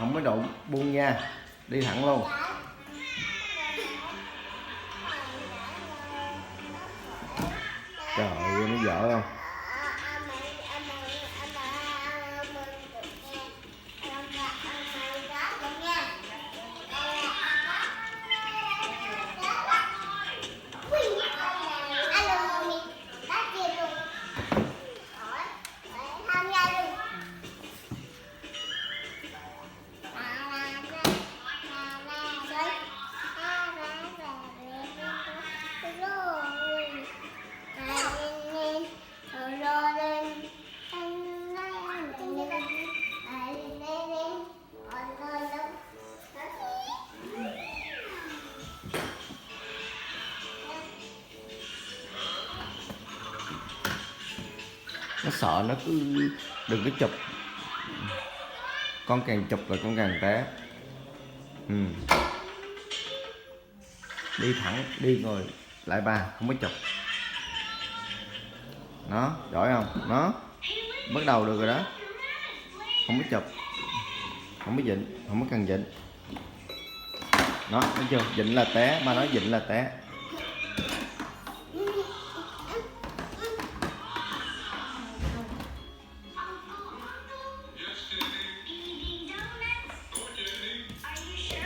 không có đụng, buông nha, đi thẳng luôn. Trời ơi, nó dở không? Nó sợ, nó cứ đừng có chụp, con càng chụp là con càng té. Đi thẳng, đi ngồi lại ba, không có chụp. Nó giỏi không? Nó bắt đầu được rồi đó, không có chụp, không có dịnh, không có cần dịnh. Nó thấy chưa, dịnh là té, ba nói dịnh là té.